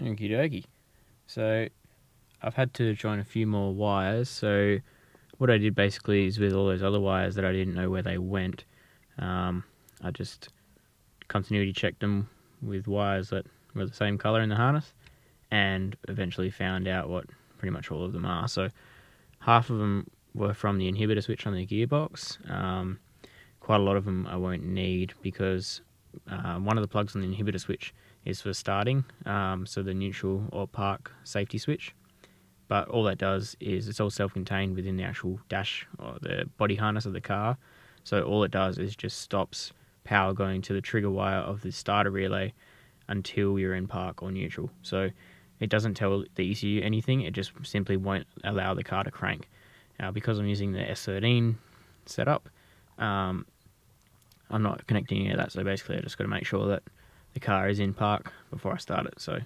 Okie dokie. So I've had to join a few more wires. So what I did basically is with all those other wires that I didn't know where they went, I just continuity checked them with wires that were the same color in the harness, and eventually found out what pretty much all of them are. So half of them were from the inhibitor switch on the gearbox. Quite a lot of them I won't need because one of the plugs on the inhibitor switch is for starting, so the neutral or park safety switch. But all that does is it's all self-contained within the actual dash or the body harness of the car. So all it does is just stops power going to the trigger wire of the starter relay until you're in park or neutral. So it doesn't tell the ECU anything, it just simply won't allow the car to crank. Now, because I'm using the S13 setup, I'm not connecting any of that, so basically I just got to make sure that the car is in park before I start it. So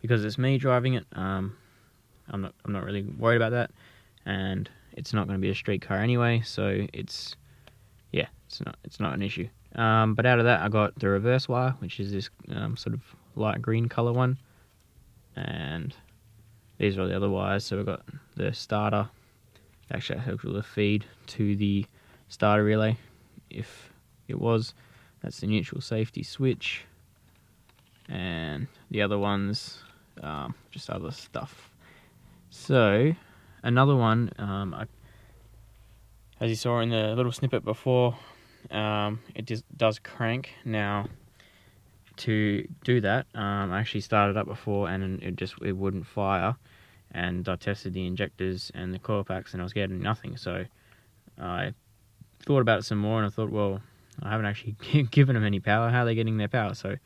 because it's me driving it, I'm not really worried about that, and it's not going to be a street car anyway, so it's not an issue. But out of that, I got the reverse wire, which is this sort of light green color one, and these are the other wires. So we've got the starter, actually helps with the feed to the starter relay if it was. That's the neutral safety switch, and the other ones just other stuff. So another one, as you saw in the little snippet before, it just does crank. Now to do that, I actually started up before and it wouldn't fire, and I tested the injectors and the coil packs and I was getting nothing. So I thought about it some more and I thought, well, I haven't actually given them any power. How are they getting their power? So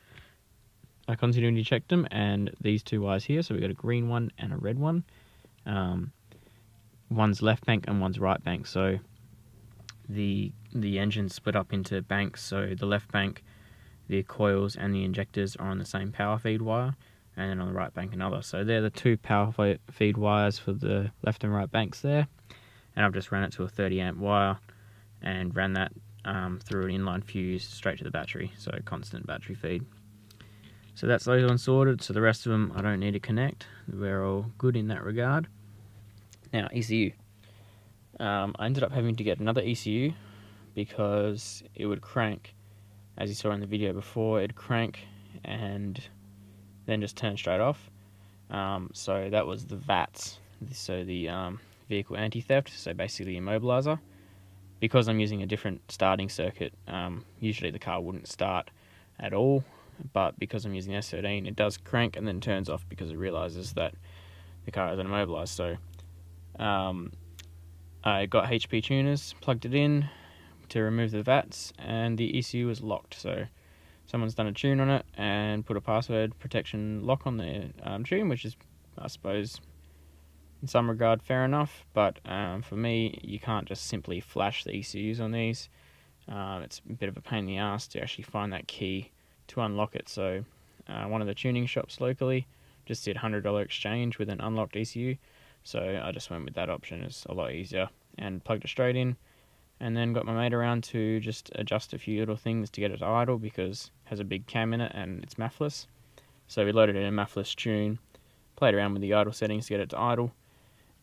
I continually checked them, and these two wires here, so we've got a green one and a red one. One's left bank and one's right bank. So the engine's split up into banks. So the left bank, the coils and the injectors are on the same power feed wire, and then on the right bank another. So they're the two power feed wires for the left and right banks there. And I've just ran it to a 30 amp wire and ran that through an inline fuse straight to the battery, so constant battery feed. So that's those ones sorted. So the rest of them I don't need to connect. We're all good in that regard. Now ECU. I ended up having to get another ECU because it would crank, as you saw in the video before. It'd crank and then just turn straight off. So that was the VATS, so the vehicle anti-theft, so basically immobilizer. Because I'm using a different starting circuit, usually the car wouldn't start at all, but because I'm using S13, it does crank and then turns off because it realizes that the car is immobilized. So I got HP tuners, plugged it in to remove the VATS, and the ECU was locked. So someone's done a tune on it and put a password protection lock on the tune, which is, I suppose, in some regard fair enough, but for me, you can't just simply flash the ECUs on these. It's a bit of a pain in the ass to actually find that key to unlock it. So one of the tuning shops locally just did $100 exchange with an unlocked ECU, so I just went with that option. It's a lot easier, and plugged it straight in, and then got my mate around to just adjust a few little things to get it to idle, because it has a big cam in it and it's maffless. So we loaded it in a maffless tune, played around with the idle settings to get it to idle,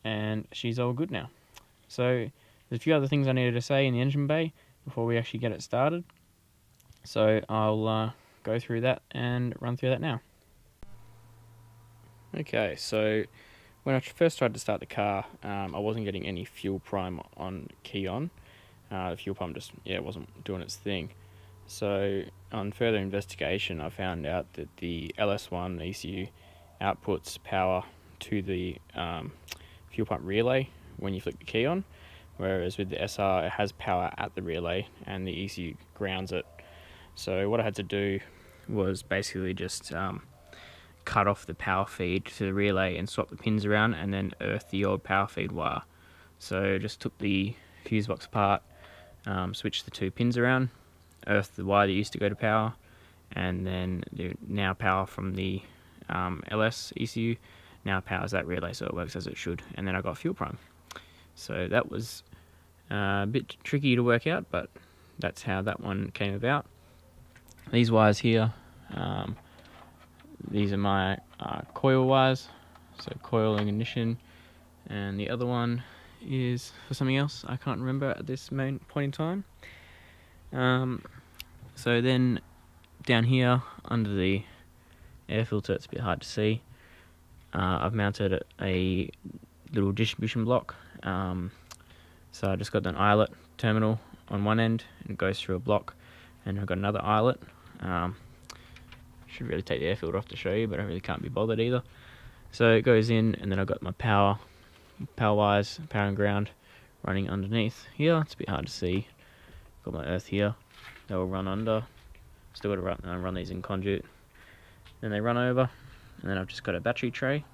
and she's all good now. So there's a few other things I needed to say in the engine bay before we actually get it started. So I'll go through that and run through that now. Okay, so when I first tried to start the car, I wasn't getting any fuel prime on key on. The fuel pump just, wasn't doing its thing. So on further investigation, I found out that the LS1 ECU outputs power to the fuel pump relay when you flick the key on, whereas with the SR it has power at the relay and the ECU grounds it. So what I had to do was basically just cut off the power feed to the relay and swap the pins around, and then earth the old power feed wire. So just took the fuse box apart, switched the two pins around, earthed the wire that used to go to power, and then the now power from the LS ECU now powers that relay, so it works as it should. And then I got fuel prime. So that was a bit tricky to work out, but that's how that one came about. These wires here, these are my coil wires, so coil and ignition, and the other one is for something else I can't remember at this main point in time. So then down here under the air filter, it's a bit hard to see, I've mounted a little distribution block. So I just got an eyelet terminal on one end and it goes through a block, and I've got another eyelet. Should really take the air filter off to show you, but I really can't be bothered either. So it goes in, and then I've got my power wires, power and ground running underneath here. It's a bit hard to see. Got my earth here. They will run under. Still got to run these in conduit. Then they run over, and then I've just got a battery tray.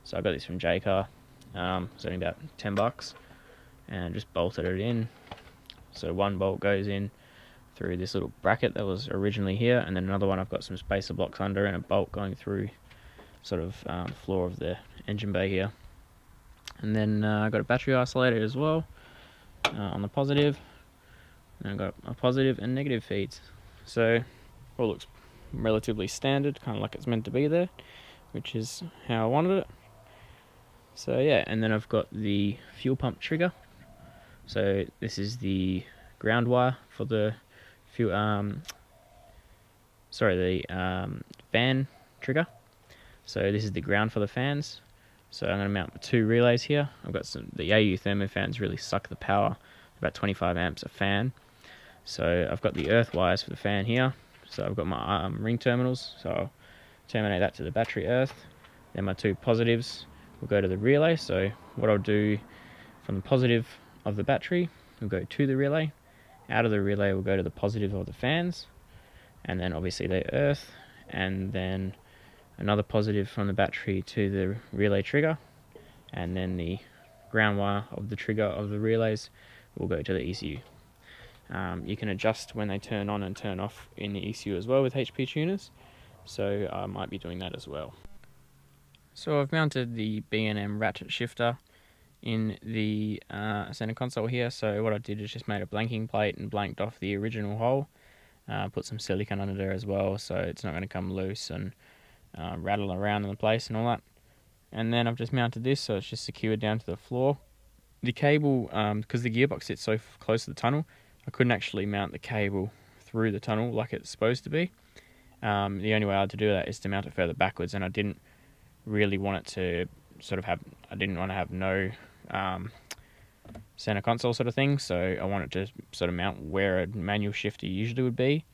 So I got this from JCar. It's only about $10, and just bolted it in. So one bolt goes in through this little bracket that was originally here, and then another one I've got some spacer blocks under and a bolt going through sort of floor of the engine bay here. And then I've got a battery isolator as well on the positive, and I've got a positive and negative feeds. So all looks relatively standard, kind of like it's meant to be there, which is how I wanted it. So yeah, and then I've got the fuel pump trigger. So this is the ground wire for the fuel, fan trigger. So this is the ground for the fans. So I'm going to mount 2 relays here. I've got the AU thermo fans really suck the power, about 25 amps a fan. So I've got the earth wires for the fan here. So I've got my ring terminals. So I'll terminate that to the battery earth. Then my 2 positives will go to the relay. So what I'll do from the positive of the battery will go to the relay. Out of the relay will go to the positive of the fans, and then obviously the earth, and then another positive from the battery to the relay trigger, and then the ground wire of the trigger of the relays will go to the ECU. You can adjust when they turn on and turn off in the ECU as well with HP tuners, so I might be doing that as well. So I've mounted the B&M ratchet shifter in the center console here. So what I did is just made a blanking plate and blanked off the original hole. Put some silicone under there as well, so it's not going to come loose and rattle around in the place and all that. And then I've just mounted this, so it's just secured down to the floor. The cable, because the gearbox sits so close to the tunnel, I couldn't actually mount the cable through the tunnel like it's supposed to be. The only way I had to do that is to mount it further backwards, and I didn't really want it to sort of have, I didn't want to have no center console sort of thing, so I wanted to sort of mount where a manual shifter usually would be.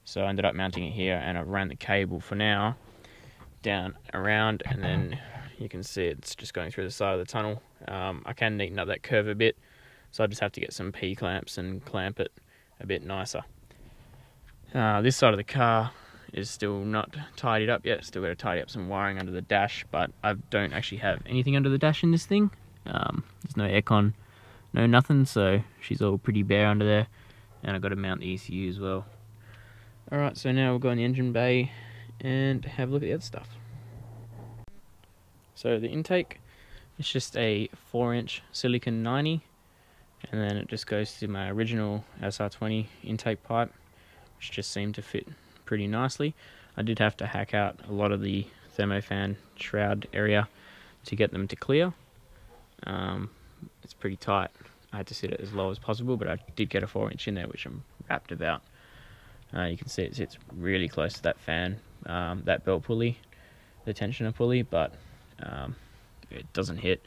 So I ended up mounting it here, and I've ran the cable for now down around, and then you can see it's just going through the side of the tunnel. I can neaten up that curve a bit, so I just have to get some P-clamps and clamp it a bit nicer. This side of the car is still not tidied up yet. Still got to tidy up some wiring under the dash, but I don't actually have anything under the dash in this thing. There's no aircon, no nothing, so she's all pretty bare under there, and I've got to mount the ECU as well. Alright, so now we'll go in the engine bay and have a look at the other stuff. So the intake, it's just a 4-inch silicon 90, and then it just goes to my original SR20 intake pipe, which just seemed to fit pretty nicely. I did have to hack out a lot of the thermofan shroud area to get them to clear. It's pretty tight. I had to sit it as low as possible, but I did get a 4-inch in there, which I'm rapt about. You can see it sits really close to that fan, that belt pulley, the tensioner pulley, but it doesn't hit.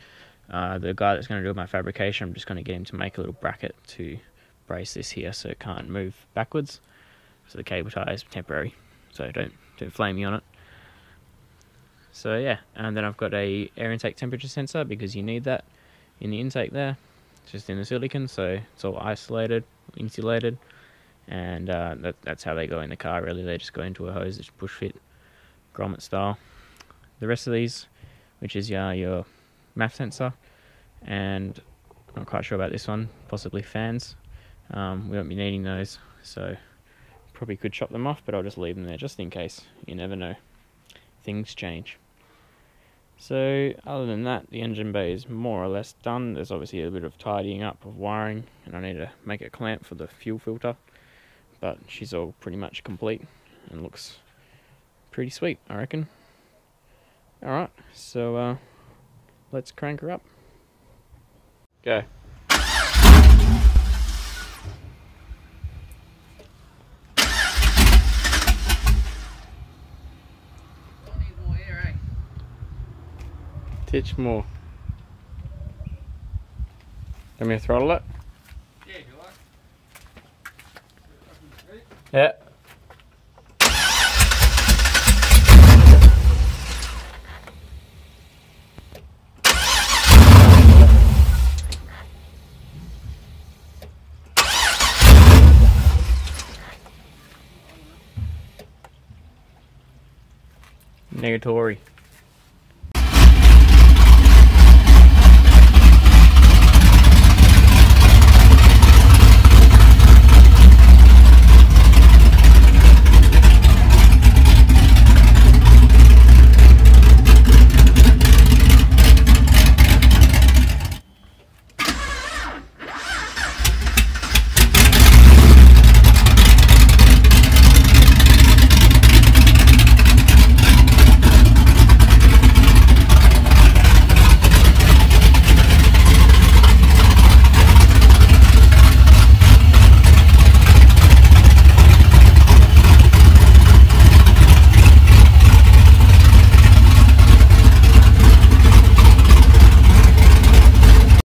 The guy that's going to do my fabrication, I'm just going to get him to make a little bracket to brace this here so it can't move backwards. So the cable tie is temporary, so don't flame me on it. So yeah, and then I've got a air intake temperature sensor, because you need that in the intake there. It's just in the silicon, so it's all isolated, insulated, and that's how they go in the car really. They just go into a hose that's push fit, grommet style. The rest of these, which is your MAF sensor, and I'm not quite sure about this one, possibly fans. We won't be needing those, so probably could chop them off, but I'll just leave them there just in case. You never know, things change. So other than that, the engine bay is more or less done. There's obviously a bit of tidying up of wiring, and I need to make a clamp for the fuel filter, but she's all pretty much complete and looks pretty sweet, I reckon. Alright, so let's crank her up. Go. Titch more. Let me throttle it? Yeah, if you like. Yeah. Negatory.